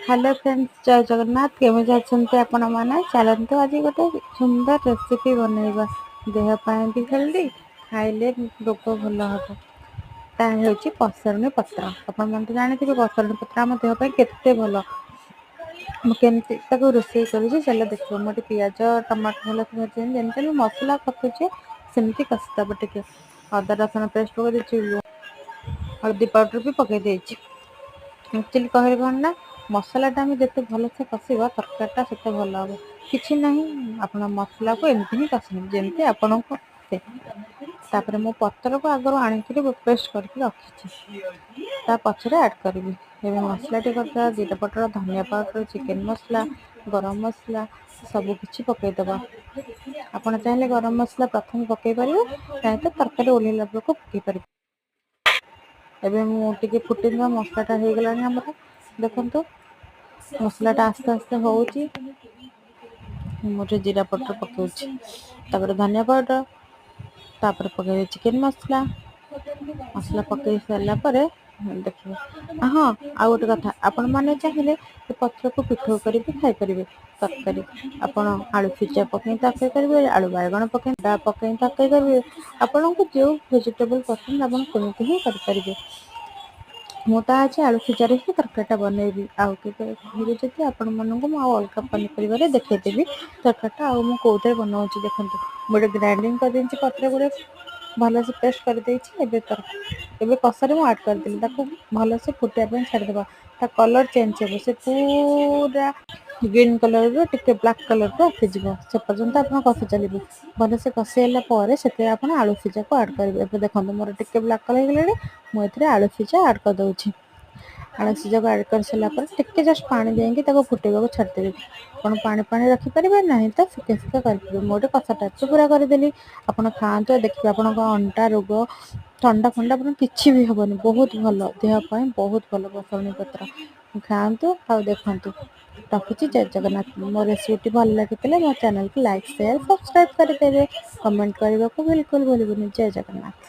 Hello friends, जय जगन्नाथ। केमी अछंती आपण माने? चलନ୍ତୁ आज गोटे सुंदर रेसिपी बनैबा। देह ପାଇଁ भी हेल्दी, खाइले रोग भल हबो। ता हेउची पसरणी पत्र। आपण मन तो जानिथिबे पसरणी पत्र हम देह ପାଇଁ केते भल। ମୁଁ କେମିତି ତାକୁ ରୋଷେଇ କରୁଛି ଚାଲ ଦେଖିବ। ମୁଁ ପିଆଜ ଟମାଟୋ ଭଲ ଭାଜି ଯେମିତି ଆମେ ମସଲା କଷୁଛେ ସେମିତି କଷିଦେବ। ଟିକେ ଅଦା ରସୁଣ ପେଷ୍ଟ ପକେଇ ଦେଇଛି, ହଳଦୀ ପାଉଡର ବି ପକେଇ ଦେଇଛି। ଆକ୍ଚୁଆଲି କହିବେ କଣ ନା, ମସଲାଟା ଆମେ ଯେତେ ଭଲସେ କଷିବା ତରକାରୀଟା ସେତେ ଭଲ ହେବ। କିଛି ନାହିଁ, ଆପଣ ମସଲାକୁ ଏମିତି ହିଁ କଷିବେ ଯେମିତି ଆପଣଙ୍କୁ ଆସେ। ତାପରେ ମୁଁ ପତ୍ରକୁ ଆଗରୁ ଆଣିକିରି ପେଷ୍ଟ କରିକି ରଖିଛି, ତା ପଛରେ ଆଡ଼୍ କରିବି। ଏବେ ମସଲାଟି କରିଦେବା। ଜିରା ପାଉଡର, ଧନିଆ ପାଉଡର, ଚିକେନ ମସଲା, ଗରମ ମସଲା ସବୁକିଛି ପକାଇଦେବା। ଆପଣ ଚାହିଁଲେ ଗରମ ମସଲା ପ୍ରଥମେ ପକାଇ ପାରିବେ, ନାହିଁ ତ ତରକାରୀ ଓହ୍ଲାଇଲା ବେଳକୁ ପକାଇ ପାରିବେ। ଏବେ ମୁଁ ଟିକେ ଫୁଟିଥିବା ମସଲାଟା ହେଇଗଲାଣି ଆମର। ଦେଖନ୍ତୁ ମସଲାଟା ଆସ୍ତେ ଆସ୍ତେ ହେଉଛି। ମୁଁ ଟିକେ ଜିରା ପାଉଡର ପକାଉଛି, ତାପରେ ଧନିଆ ପାଉଡର, ତାପରେ ପକାଇବି ଚିକେନ ମସଲା। ମସଲା ପକାଇ ସାରିଲା ପରେ ଦେଖିବେ। ହଁ, ଆଉ ଗୋଟେ କଥା, ଆପଣମାନେ ଚାହିଁଲେ ଏ ପତ୍ରକୁ ପିଠଉ କରିକି ଖାଇପାରିବେ। ତରକାରୀ ଆପଣ ଆଳୁ ସିଝା ପକାଇ ତରକାରୀ କରିବେ, ଆଳୁ ବାଇଗଣ ପକାଇ ତରକାରୀ କରିବେ। ଆପଣଙ୍କୁ ଯେଉଁ ଭେଜିଟେବଲ ପସନ୍ଦ ଆପଣ ସେମିତି ହିଁ କରିପାରିବେ। ମୁଁ ତ ଆଜି ଆଳୁ ସିଝାରେ ହିଁ ତରକାରୀଟା ବନେଇବି। ଆଉ କେବେ କହିବେ ଯଦି ଆପଣମାନଙ୍କୁ ମୁଁ ଆଉ ଅଲଗା ପନିପରିବାରେ ଦେଖେଇଦେବି ତରକାରୀଟା। ଆଉ ମୁଁ କେଉଁଥିରେ ବନାଉଛି ଦେଖନ୍ତୁ। ମୁଁ ଗୋଟେ ଗ୍ରାଇଣ୍ଡିଙ୍ଗ କରିଦେଇଛି ପତ୍ର ଗୁଡ଼ାକୁ, ଭଲସେ ପେଷ୍ଟ କରିଦେଇଛି। ଏବେ କଷାରେ ମୁଁ ଆଡ଼୍ କରିଦେଲି, ତାକୁ ଭଲସେ ଫୁଟିବା ପାଇଁ ଛାଡ଼ିଦେବା। ତା କଲର୍ ଚେଞ୍ଜ ହେବ, ସେ ପୁରା ଗ୍ରୀନ୍ କଲର୍ରୁ ଟିକେ ବ୍ଲାକ୍ କଲର୍କୁ ଆସିଯିବ। ସେ ପର୍ଯ୍ୟନ୍ତ ଆପଣ କଷି ଚାଲିବେ। ଭଲସେ କଷି ହେଲା ପରେ ସେଥିରେ ଆପଣ ଆଳୁ ସିଝାକୁ ଆଡ଼୍ କରିବେ। ଏବେ ଦେଖନ୍ତୁ ମୋର ଟିକେ ବ୍ଲାକ୍ କଲର୍ ହେଇଗଲାଣି। ମୁଁ ଏଥିରେ ଆଳୁ ସିଝା ଆଡ଼୍ କରିଦେଉଛି। ଆଳୁ ସିଝାକୁ ଆଡ଼୍ କରିସାରିଲା ପରେ ଟିକେ ଜଷ୍ଟ ପାଣି ଦେଇକି ତାକୁ ଫୁଟାଇବାକୁ ଛାଡ଼ିଦେବେ। ଆପଣ ପାଣି ପାଣି ରଖିପାରିବେ, ନାହିଁ ତ ଶୁଖିଆ ଶୁଖିଆ କରିପାରିବେ। ମୁଁ ଗୋଟେ କଷା ଟାଇପ୍ର ପୁରା କରିଦେଲି। ଆପଣ ଖାଆନ୍ତୁ, ଦେଖିବେ ଆପଣଙ୍କ ଅଣ୍ଟା ରୋଗ, ଥଣ୍ଡା ଫଣ୍ଡା ଆପଣ କିଛି ବି ହେବନି। ବହୁତ ଭଲ, ଦେହ ପାଇଁ ବହୁତ ଭଲ ପସରଣୀ ପତ୍ର। ଖାଆନ୍ତୁ ଆଉ ଦେଖନ୍ତୁ। ରଖୁଛି, ଜୟ ଜଗନ୍ନାଥ। ମୋ ରେସିପିଟି ଭଲ ଲାଗିଥିଲେ ମୋ ଚ୍ୟାନେଲକୁ ଲାଇକ୍, ସେୟାର, ସବସ୍କ୍ରାଇବ୍ କରିଦେବେ। କମେଣ୍ଟ କରିବାକୁ ବିଲକୁଲ ଭୁଲିବେନି। ଜୟ ଜଗନ୍ନାଥ।